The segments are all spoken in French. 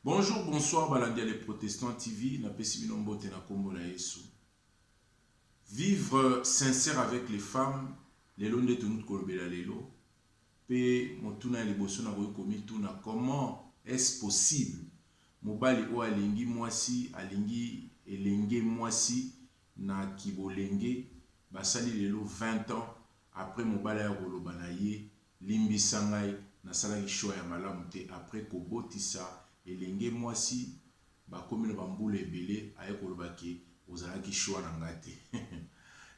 Bonjour, bonsoir, Balandia les protestants TV, na pesi binombo te na kombo na Yesu. Vivre sincère avec les femmes, lelo nde tunu kolobela lelo, pe motuna liboso na boyo komi tuna comment est-ce possible mobali o alingi mwasi, alingi elenge mwasi na kibolenge, basali lelo 20 ans après mobali ya koloba na ye, limbisa ngai nasalaki choix ya malamu te après kobotisa elenge mwasi bakomi na bambula ebele aye koloba ke ozalaki choix na ngai te.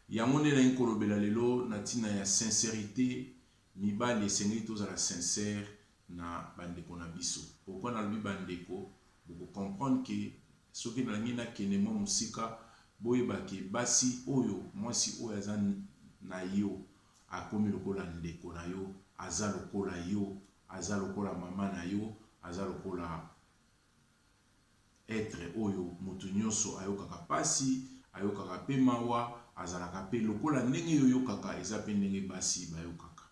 Yango nde nayi kolobela lelo na ntina ya sincérité, mibali esengeli tozala sincère na bandeko na biso. Pourquoi nalobi bandeko? Boko comprendre ke soki nalingi nakende mwa mosika boyeba ke basi oyo mwasi oyo aza na yo akomi lokola ndeko na yo, aza lokola yo, aza lokola mama na yo, aza lokola être oyo moto nyonso ayokaka pasi, ayokaka pe mawa, azalaka pe lokola ndenge yo yokaka, eza pe ndenge basi bayokaka.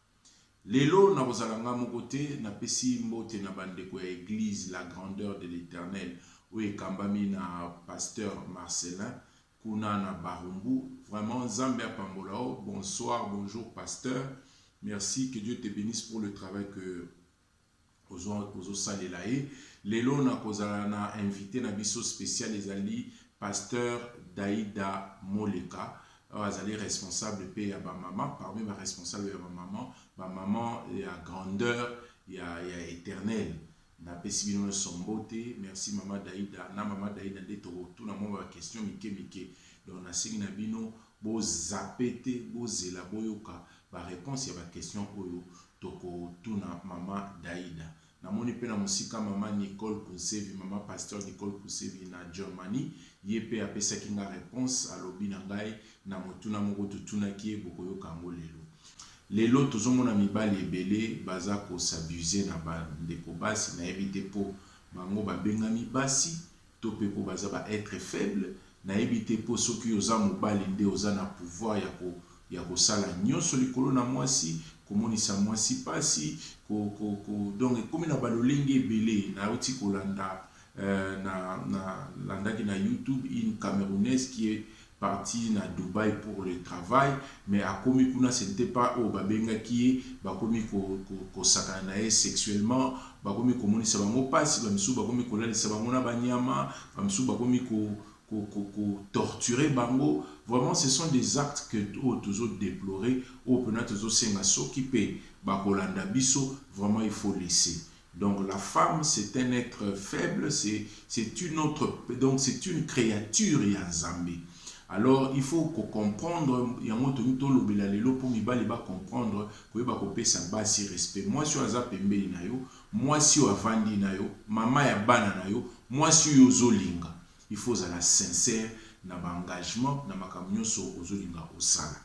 Lelo na kozalanga moko te, na pesi mbote na bandeko ya église la grandeur de l'Éternel oyo ekambami na pasteur Marcelin kuna na Barumbu. Vraiment Nzambe apambola o. Bonsoir, bonjour pasteur. Merci, que Dieu te bénisse pour le travail que ozo salela ye. Lelo na kozala na invité na biso spécial ezali pasteur Daïda Moleka. Azali responsable pe ya ba maman, parmi ba responsable ya ba maman ya grandeur ya éternel. Na pesi bino sombote. Merci maman Daïda. Na maman Daïda de to tout na mo ba question mike. Donc na singi na bino bo zapete bo zela boyoka ba réponse ya ba question oyo toko tuna maman Daïda. Namoni pe na musika maman Nicole Kusevi, maman pasteur Nicole Kusevi na Germany, yepe apesaki nga réponse alobi na ngai na motuna moko tutuna ki bokoyoka ngo lelo. Lelo tozomona mibali ebele baza ko s'abuser na bandeko basi na ebite po bango babengami basi to pe po baza ba être faible na ebite po soki oza mobali nde oza na pouvoir ya kosala nyonso likolo na mwasi, komonisa mwasi pasi, donc ekomi na balolenge ebele na uti kolanda landaki na YouTube une Camerounaise qui est partie na Dubaï pour le travail, mais akomi kuna ce n'était pas au babenga qui bakomi ko sakana na ye sexuellement, bakomi komonisa bango pasi, bamisu bakomi kolalisa bango na banyama, bamisu bakomi ko torturer bango. Vraiment ce sont des actes que toujours déplorer au pena toujours senga soki pe bakolanda biso. Vraiment il faut laisser. Donc la femme c'est un être faible, c'est une autre, donc c'est une créature ya Nzambe. Alors il faut comprendre yango to lobela lelo pour mibali ba comprendre ko ba kopesa basi respect. Moi si aza pembeli na yo, moi si avandi na yo, mama ya bana na yo, moi si yozolinga, il faut être sincère na ba engagement na makambo nyonso ozolinga osala.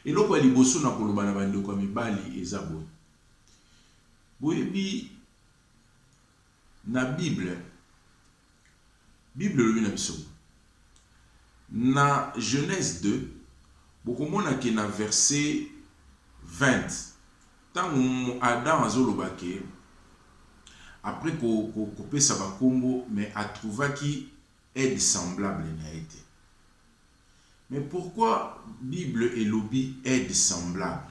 Eloko ya liboso na koloba na bandeko ya mibali eza boye. Boyebi na Bible lobi na biso. Na Genèse 2, bokomona ke na verset 20, tango Adam azoloba ke après kopesa bakombo, mais a trouvé qui aide semblable na été. Mais pourquoi Bible et lobby aide semblable?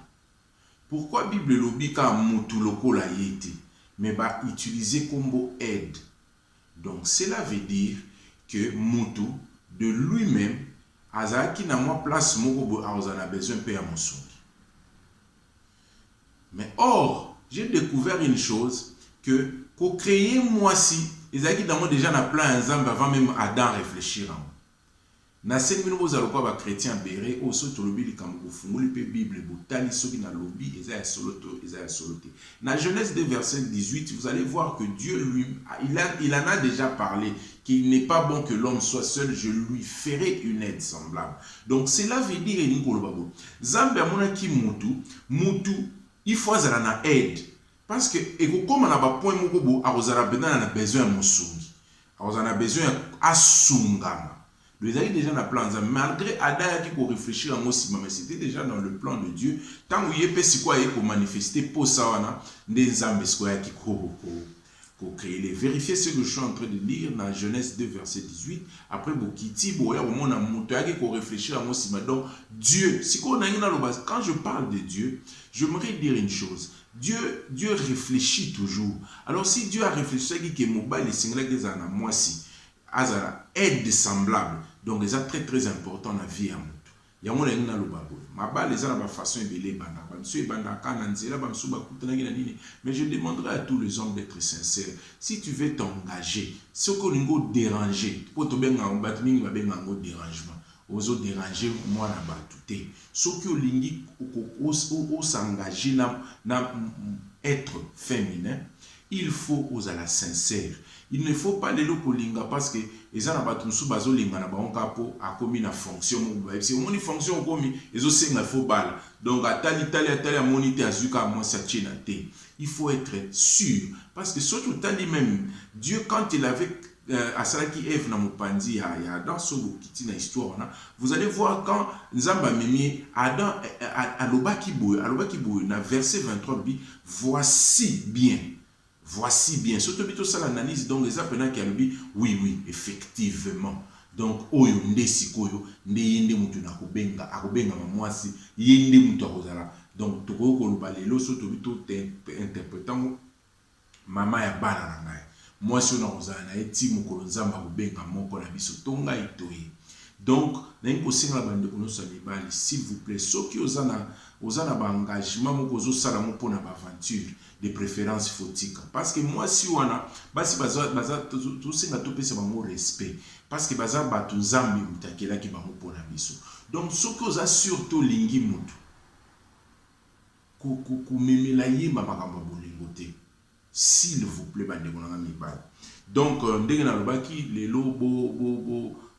Pourquoi Bible et lobby ka mutu lokola yete, mais ba utiliser combo aide? Donc cela veut dire que mutu de lui-même azaki na moi place moko a besoin pe ya mosongi. Mais or, j'ai découvert une chose que créer moi si ezaki d'amo déjà na plan Nzambe avant même Adam réfléchir en na sengi no bozalo kwa ba chrétien béré o so to lobi likambo bofunguli pe Bible botali soki na lobi eza ya solote. Na Genèse 2 verset 18, vous allez voir que Dieu lui il en a déjà parlé qu'il n'est pas bon que l'homme soit seul, je lui ferai une aide semblable. Donc cela veut dire ni ko lobabo Nzambe amona ki mutu il faut azala na aide. Parce que comme on a un point moko a besoin de mosungi, a besoin asungama. Les amis déjà dans le plan, malgré Adam qui pour réfléchir à moi, mais c'était déjà dans le plan de Dieu. Tant que il peut si quoi pour manifester pour ça wana, des âmes quoi qui co-créer. Vérifiez ce que je suis en train de lire dans Genèse 2, verset 18. Après, Bokiti, Boya, au monde, on réfléchit à mon ciment. Donc, Dieu, quand je parle de Dieu, j'aimerais dire une chose. Dieu réfléchit toujours. Alors, si Dieu a réfléchi, c'est que Mobile, les singles que ça moi si, aide semblable. Donc, c'est très très important dans la vie à moi. Il y a un monde ma balle les a façon mais je demanderai à tous les hommes d'être sincères. Si tu veux t'engager, ce que nous déranger, pour te dérangement, aux autres déranger moi na batute. Ce que lingi au s'engager na être féminin, il faut aux à la sincère. Il ne faut pas les lokolinga parce que les ana batunsu bazo linga na bango kapo a commis na fonction mo ba si on ni fonction komi ezo senga faut bal donc atali a monité azuka moi ça tient té. Il faut être sûr parce que surtout tali même Dieu quand il avait asalaki Ève na mopandi ya Adam so bokiti na histoire na vous allez voir quand Nzamba memi Adam alobaki boy na verset 23 bi voici bien. Surtout plutôt ça l'analyse donc les apprenants qui a dit oui effectivement. Donc oyo ndesi koyo ndeyende mutu na kobenga akobenga mamwasi yende mutu akozala. Donc toko ko lobalo surtout plutôt interprétant mama ya bana na ngai. Mwasi na kozala na eti mukolo Nzamba kobenga moko na biso tonga itoyi. Donc na impossible bande ko no mibali s'il vous plaît soki ozana ba engagement moko zo sala mo pona ba aventure de préférence fautique parce que moi si wana basi baza tout singa to pesa bango respect parce que baza batu Nzambe mutakela ki bango pona biso donc soki oza surtout lingi mutu ku memela yemba makambo bolingo te s'il vous plaît bande ko na mibali donc ndenge na lobaki lelo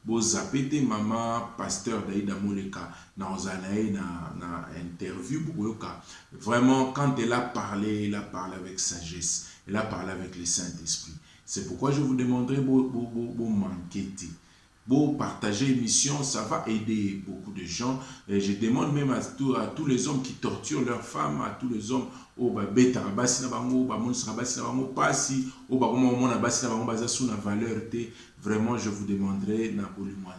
bo zapete mama pasteur Daïda Moleka na ozanae na interview bukoyoka vraiment quand elle a parlé avec sagesse, elle a parlé avec le Saint-Esprit. C'est pourquoi je vous demanderai bon m'enquêter. Bon, partager l'émission, ça va aider beaucoup de gens. Et je demande même à tous les hommes qui torturent leurs femmes, à tous les hommes, beta basi na bango, monsa basi na bango pasi, mona basi na bango baza sous la valeur te. Vraiment, je vous demanderai na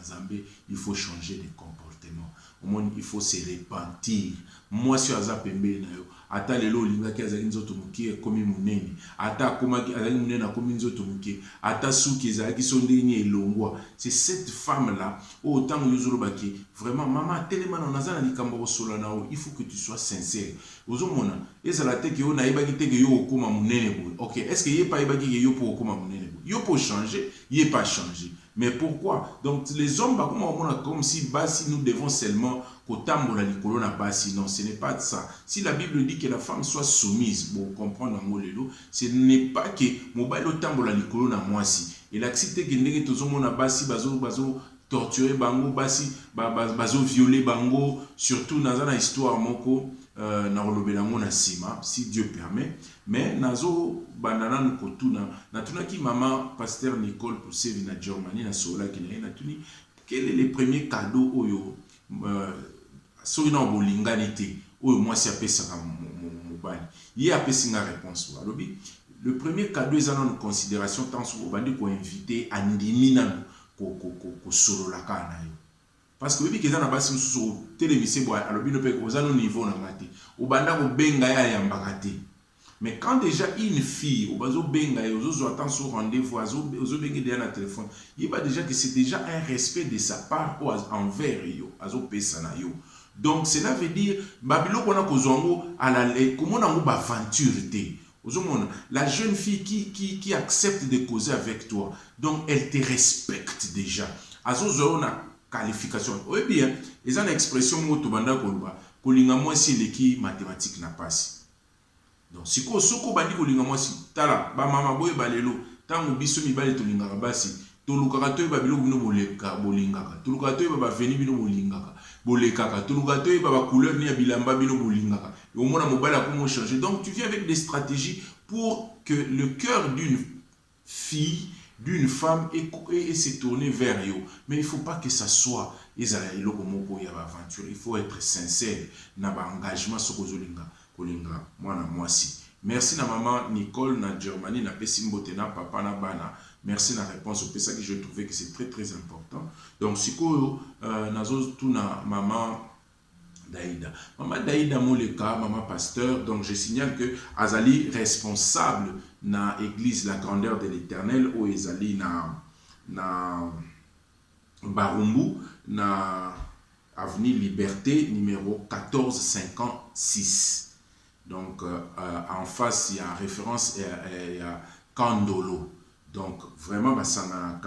Nzambe, il faut changer de comportement. Au moins, il faut se repentir. Moi, si aza pembe na yo, ata lelo linga ki azali nzoto mukie komi munene, ata komaki azali munene komi nzoto mukie, ata suki ezalaki sondeni elongwa. C'est cette femme là, autant yozolo baki, vraiment maman tellement on azana likambo solo na o, il faut que tu sois sincère. Ozomona, ezala te ke yo na ibaki te ke yo okoma munene boy. OK, est-ce que yé pas ibaki ke yo pour okoma munene boy? Yo pour changer, yé pas changer. Mais pourquoi? Donc les hommes, comme si basi, nous devons seulement kotambola likolo na basi. Non, ce n'est pas de ça. Si la Bible dit que la femme soit soumise, pour comprendre en lelo, ce n'est pas que mobile otambola likolo na mwasi. Et l'accident que ndenge tozomo na basi bazo torturer bango basi bazo violer bango surtout dans la histoire moko na rolobela ngo na sima si Dieu permet mais nazo bandana nkotuna natuna ki maman pasteur Nicole pour servir na Germany na sola ki na tuni quel est le premier cadeau oyo soki na bolinganité oyo moi si apesa ka mobali ye apesi nga réponse alobi le premier cadeau est en considération tant sur bandi ko inviter andimi nanu ko solo la kana yo parce que oui que ça na basi mususu télémisé boy alobi no pe ko za no niveau na ngati obanda ko benga ya yambaka te mais quand déjà une fille obazo benga yo zo attend sur rendez-vous ozo benga derrière la téléphone il va déjà que c'est déjà un respect de sa part envers yo azo pesa na yo donc cela veut dire babilo kona ko zongo ala comment na ngo ba aventure te. La jeune fille qui accepte de causer avec toi, donc elle te respecte déjà. Azo na qualification. Oui bien, ils ont une expression moto banda koluba. Kolinga mwasi leki mathématique na passe. Donc si ko soko bandi kolinga mwasi tala ba mama boye balelo tango biso mibale tolinga basi tolukaka to ba biloko bino bolingaka tolukaka to ba veni bino bolingaka bolekaka tolukaka to ba couleur ni ya bilamba bino bolingaka et au moins mobile a comment changer. Donc tu viens avec des stratégies pour que le cœur d'une fille, d'une femme et se tourner vers eux. Mais il ne faut pas que ça soit il faut être sincère na ba engagement sokozolinga kolinga mwana mwasi Merci na maman Nicole na Germany na pesi mbote na papa na bana. Merci na réponse au ça que je trouvais que c'est très très important. Donc sikoyo nazo tuna maman Daïda. Maman Daïda Moleka, maman pasteur, donc je signale que Azali responsable na église la grandeur de l'Éternel ou Azali na Barumbu na avenue Liberté numéro 1456. Donc en face il y a référence il y a Kandolo. Donc vraiment basana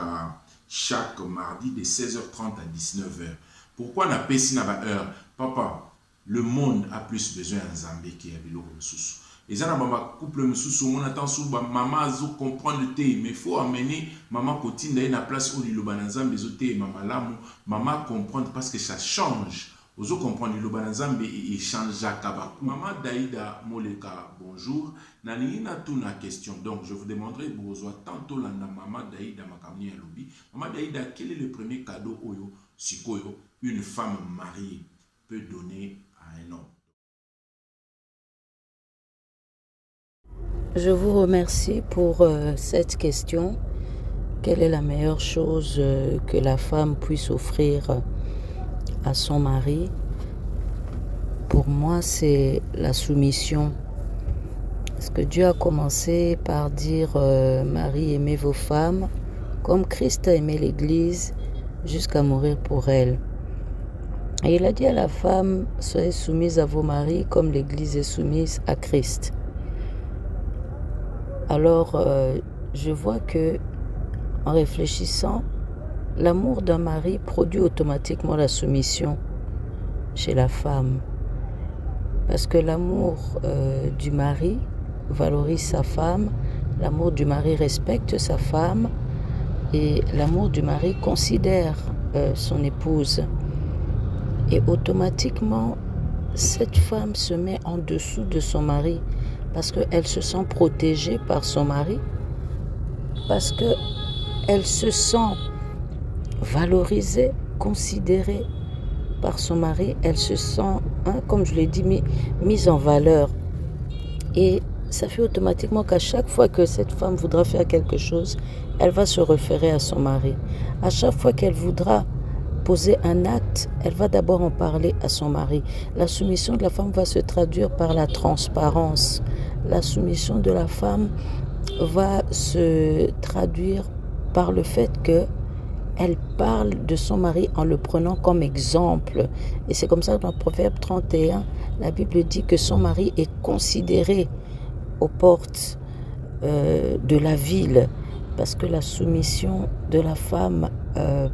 chaque mardi de 16h30 à 19h. Pourquoi na pesi na ba heure? Papa, le monde a plus besoin de Zambé qui a biloko mususu. Et ça na ba couple mususu on attend sous maman azo comprendre le thé, mais il faut amener maman Kotine dans la place où liloba na Zambé zoté maman lamu, maman comprendre parce que ça change. Ozo comprendre liloba na Zambé et change kaba. Maman Daïda Moleka, bonjour. Nanina tuna question. Donc je vous demanderai besoin tantôt la maman Daïda makamni ya lobi. Maman Daïda, quel est le premier cadeau oyo sikoyo une femme mariée peut donner à un homme? Je vous remercie pour cette question. Quelle est la meilleure chose que la femme puisse offrir à son mari? Pour moi, c'est la soumission. Parce que Dieu a commencé par dire Marie, aimez vos femmes comme Christ a aimé l'Église jusqu'à mourir pour elle. Et il a dit à la femme, soyez soumise à vos maris comme l'Église est soumise à Christ. Alors, je vois que, en réfléchissant, l'amour d'un mari produit automatiquement la soumission chez la femme. Parce que l'amour du mari valorise sa femme, l'amour du mari respecte sa femme et l'amour du mari considère son épouse. Et automatiquement, cette femme se met en dessous de son mari parce qu'elle se sent protégée par son mari, parce qu'elle se sent valorisée, considérée par son mari, elle se sent, comme je l'ai dit, mise en valeur. Et ça fait automatiquement qu'à chaque fois que cette femme voudra faire quelque chose, elle va se référer à son mari. À chaque fois qu'elle voudra poser un acte, elle va d'abord en parler à son mari. La soumission de la femme va se traduire par la transparence. La soumission de la femme va se traduire par le fait qu'elle parle de son mari en le prenant comme exemple. Et c'est comme ça que dans Proverbe 31, la Bible dit que son mari est considéré aux portes de la ville. Parce que la soumission de la femme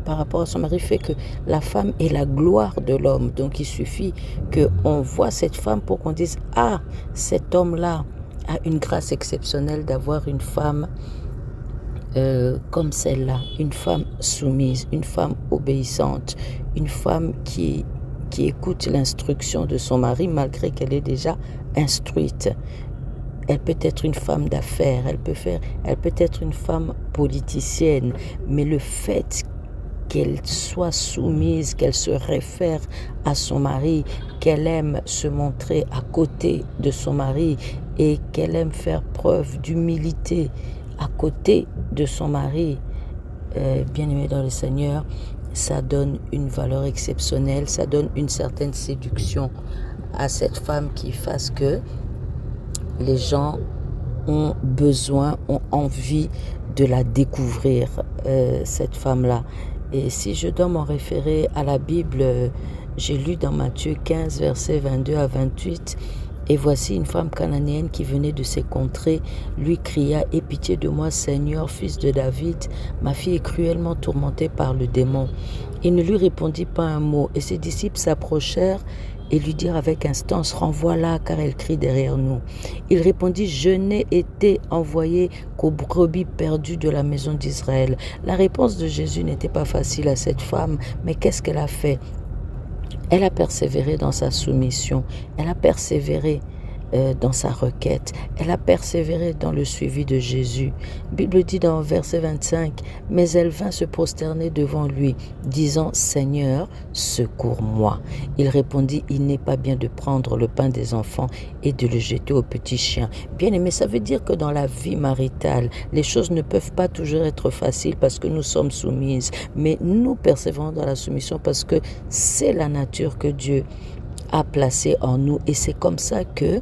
par rapport à son mari fait que la femme est la gloire de l'homme. Donc il suffit qu'on voit cette femme pour qu'on dise « Ah, cet homme-là a une grâce exceptionnelle d'avoir une femme comme celle-là, une femme soumise, une femme obéissante, une femme qui écoute l'instruction de son mari malgré qu'elle est déjà instruite. » Elle peut être une femme d'affaires, elle peut être une femme politicienne, mais le fait qu'elle soit soumise, qu'elle se réfère à son mari, qu'elle aime se montrer à côté de son mari et qu'elle aime faire preuve d'humilité à côté de son mari, bien-aimé dans le Seigneur, ça donne une valeur exceptionnelle, ça donne une certaine séduction à cette femme qui fasse que les gens ont besoin, ont envie de la découvrir, cette femme-là. Et si je dois m'en référer à la Bible, j'ai lu dans Matthieu 15, versets 22 à 28, « Et voici une femme cananéenne qui venait de ces contrées, lui cria, « Aie pitié de moi, Seigneur, fils de David, ma fille est cruellement tourmentée par le démon. » Il ne lui répondit pas un mot, et ses disciples s'approchèrent et lui dirent avec instance, « Renvoie-la, car elle crie derrière nous. » Il répondit, « Je n'ai été envoyé qu'aux brebis perdues de la maison d'Israël. » La réponse de Jésus n'était pas facile à cette femme, mais qu'est-ce qu'elle a fait? Elle a persévéré dans sa soumission. Elle a persévéré dans sa requête. Elle a persévéré dans le suivi de Jésus. Bible dit dans verset 25, « Mais elle vint se prosterner devant lui, disant, « Seigneur, secours-moi. » Il répondit, « Il n'est pas bien de prendre le pain des enfants et de le jeter aux petits chiens. » Bien aimé, ça veut dire que dans la vie maritale, les choses ne peuvent pas toujours être faciles parce que nous sommes soumises, mais nous persévérons dans la soumission parce que c'est la nature que Dieu a placée en nous et c'est comme ça que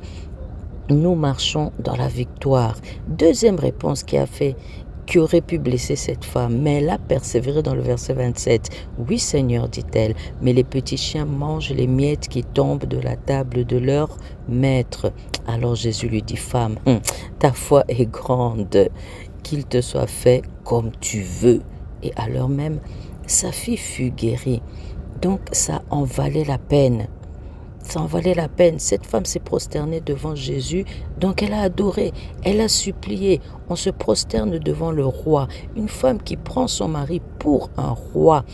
nous marchons dans la victoire. Deuxième réponse qui aurait pu blesser cette femme, mais elle a persévéré dans le verset 27. « Oui Seigneur, dit-elle, mais les petits chiens mangent les miettes qui tombent de la table de leur maître. » Alors Jésus lui dit, « Femme, ta foi est grande, qu'il te soit fait comme tu veux. » Et à l'heure même, sa fille fut guérie. Donc ça en valait la peine. Ça en valait la peine. Cette femme s'est prosternée devant Jésus, donc elle a adoré, elle a supplié. On se prosterne devant le roi. Une femme qui prend son mari pour un roi,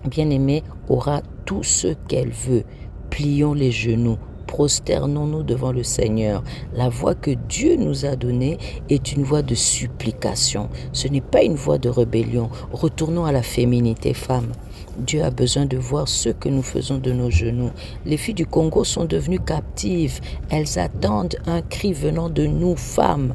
bien-aimé, aura tout ce qu'elle veut. Plions les genoux. Prosternons-nous devant le Seigneur. La voix que Dieu nous a donnée est une voix de supplication. Ce n'est pas une voix de rébellion. Retournons à la féminité femme. Dieu a besoin de voir ce que nous faisons de nos genoux. Les filles du Congo sont devenues captives. Elles attendent un cri venant de nous, femmes.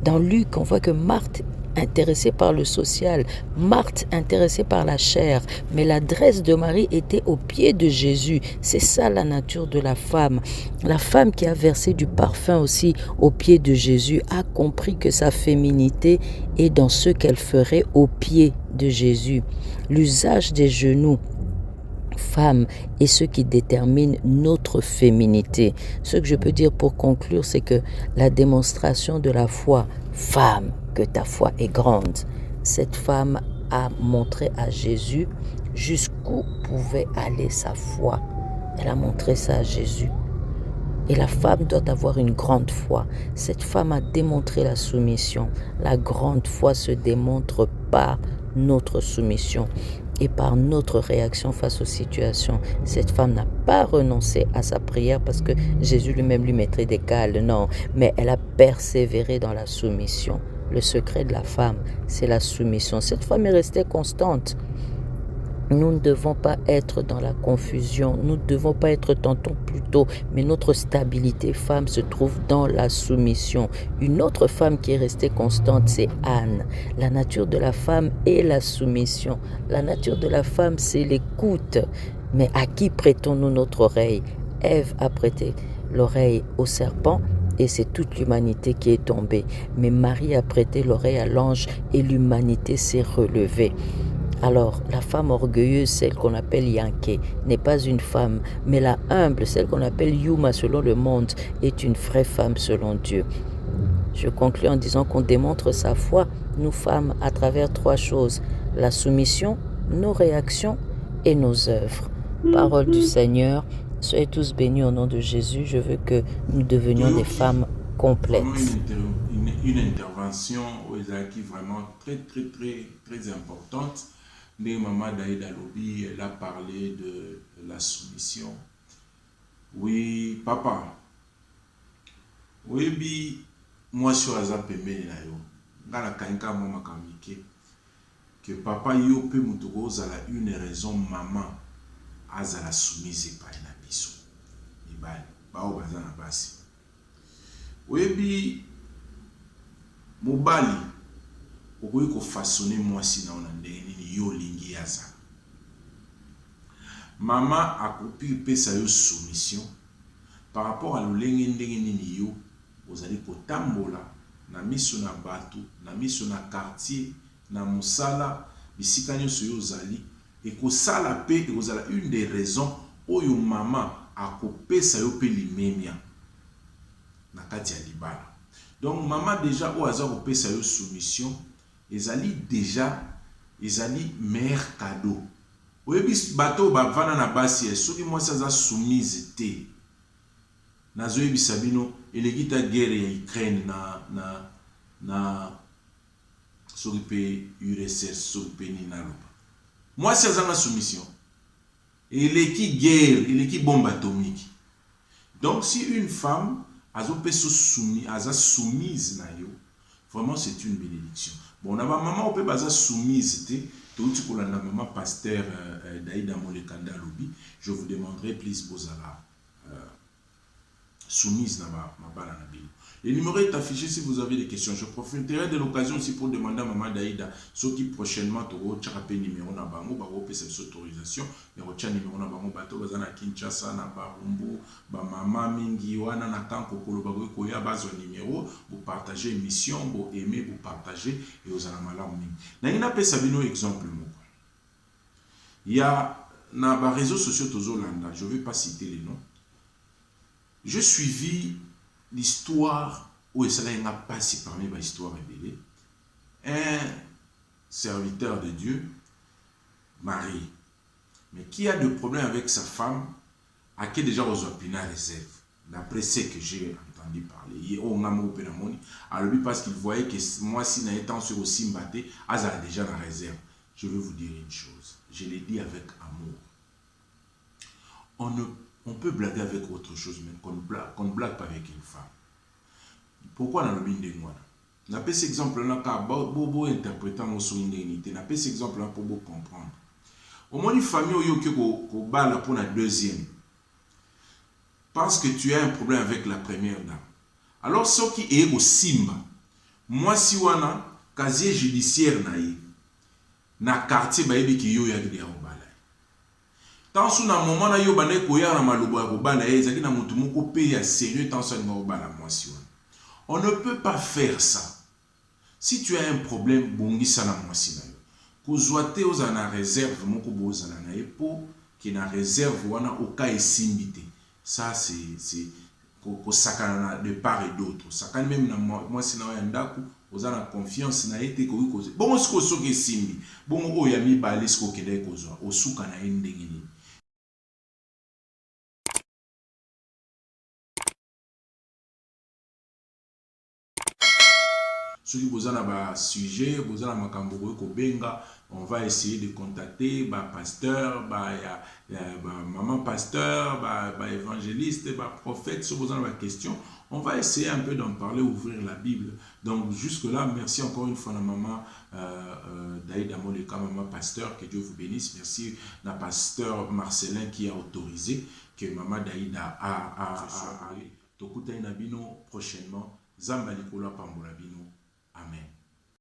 Dans Luc, on voit que Marthe, intéressée par le social, Marthe, intéressée par la chair, mais l'adresse de Marie était aux pieds de Jésus. C'est ça la nature de la femme. La femme qui a versé du parfum aussi aux pieds de Jésus a compris que sa féminité est dans ce qu'elle ferait aux pieds de Jésus. L'usage des genoux, femme, est ce qui détermine notre féminité. Ce que je peux dire pour conclure, c'est que la démonstration de la foi, femme, que ta foi est grande. Cette femme a montré à Jésus jusqu'où pouvait aller sa foi. Elle a montré ça à Jésus. Et la femme doit avoir une grande foi. Cette femme a démontré la soumission. La grande foi se démontre par notre soumission et par notre réaction face aux situations. Cette femme n'a pas renoncé à sa prière parce que Jésus lui-même lui mettrait des cales, non, mais elle a persévéré dans la soumission. Le secret de la femme, c'est la soumission. Cette femme est restée constante. Nous ne devons pas être dans la confusion, nous ne devons pas être tantôt plutôt, mais notre stabilité femme se trouve dans la soumission. Une autre femme qui est restée constante, c'est Anne. La nature de la femme est la soumission. La nature de la femme, c'est l'écoute. Mais à qui prêtons-nous notre oreille? Ève a prêté l'oreille au serpent, et c'est toute l'humanité qui est tombée. Mais Marie a prêté l'oreille à l'ange et l'humanité s'est relevée. Alors, la femme orgueilleuse, celle qu'on appelle Yanké, n'est pas une femme, mais la humble, celle qu'on appelle Yuma selon le monde, est une vraie femme selon Dieu. Je conclue en disant qu'on démontre sa foi, nous femmes, à travers 3 choses, la soumission, nos réactions et nos œuvres. Parole du Seigneur. Soyez tous bénis au nom de Jésus. Je veux que nous devenions des femmes complètes. Une intervention qui est vraiment très importante. Maman Daïda Lobi, elle a parlé de la soumission. Oui, papa. Oui, moi je suis à pembeni na yo. Ngala kanka mama kamike. Que papa yo pe mutoko zala une raison maman azala soumise pa na biso. Ibali, ba o bazana basi. Oui, mobali okoki kofaçonner mwasi na ona ndenge nini yo olingi yaza. Mama akoki pesa yo soumission par rapport à lolenge ndenge nini yo ozali kotambola na miso na bato, na miso na quartier, na mosala, bisika nyonso yo ozali, ekosala pe ekozala une des raisons oyo mama akopesa yo pe limemia na kati ya libala. Donc maman déjà oyo aza kopesa yo soumission ezali déjà ezali meilleur cadeau. Oyebi bato bavana na basi soki mwasi aza soumise te nazoyebisa bino eleki ta guerre ya Ukraine na soki pe URSS soki pe nini naloba mwasi aza na soumission eleki guerre eleki bombe atomique. Donc si une femme soumise na yo, vraiment c'est une bénédiction. Bon, na ba maman on peut baza soumise te, tout ko la maman pasteur Daïda Molekanda lobi, je vous demanderai please bozala soumise na ba bana na bino. Le numéro est affiché si vous avez des questions. Je profiterai de l'occasion aussi pour demander à maman Daïda ce qui prochainement toro tchapé numéro na bango ba ko pesa autorisation et rocha numéro na bango bato bazana Kinshasa na Barumbu ba mama mingi wana na kanko kolo ba ko ya bazo numéro vous partagez émission vous aimez vous partagez et aux malamu mingi. Na ina pesa bino exemple moko. Il y a na ba réseaux sociaux tozolanda, je vais pas citer les noms. Je suivi l'histoire où il n'a pas si parmi les histoires révélées. Un serviteur de Dieu, Marie, mais qui a des problèmes avec sa femme, à qui déjà aux opinions réserve. D'après ce que j'ai entendu parler. Alors lui parce qu'il voyait que moi si n'a étant sur aussi mbatté, Aza déjà la réserve. Je vais vous dire une chose. Je l'ai dit avec amour. On peut blaguer avec autre chose, mais qu'on ne blague pas avec une femme. Pourquoi dans le bin de moi? On a pris cet exemple-là, car Bobo interprétant mon son indemnité. On a pris cet exemple-là pour vous comprendre. Au moins, une famille qui bat pour la deuxième, parce que tu as un problème avec la première dame. Alors, ce qui est au Simba, moi, si on a casier judiciaire, na quartier, qui est au tant que na moment na yo bana ko ya na malobo ya kobala ezaki na mutu moko pe ya sérieux tant ça na kobala mwasi wana. On ne peut pas faire ça. Si tu as un problème bongisa na mwasi na yo. Kozwa te oza na réserve moko bozala na epo ki na réserve wana oka esimbite. Ça c'est ko sakana de part et d'autre. Sakana même na mwasi na ya ndaku oza na confiance na ete ko ikoze. Bon siko soki esimbi. Bon o ya mi bali siko kede kozwa osuka na endengini. Ceux qui vous ont un sujet, vous avez un benga, on va essayer de contacter pasteur, maman pasteur, évangéliste, prophète, si vous avez une question, on va essayer un peu d'en parler, ouvrir la Bible. Donc jusque là, merci encore une fois à maman Daïda Moleka, maman pasteur, que Dieu vous bénisse. Merci à pasteur Marcelin qui a autorisé que maman Daïda a Tokuta Inabino prochainement, Zamba Nicolas Pambolabino. Amen.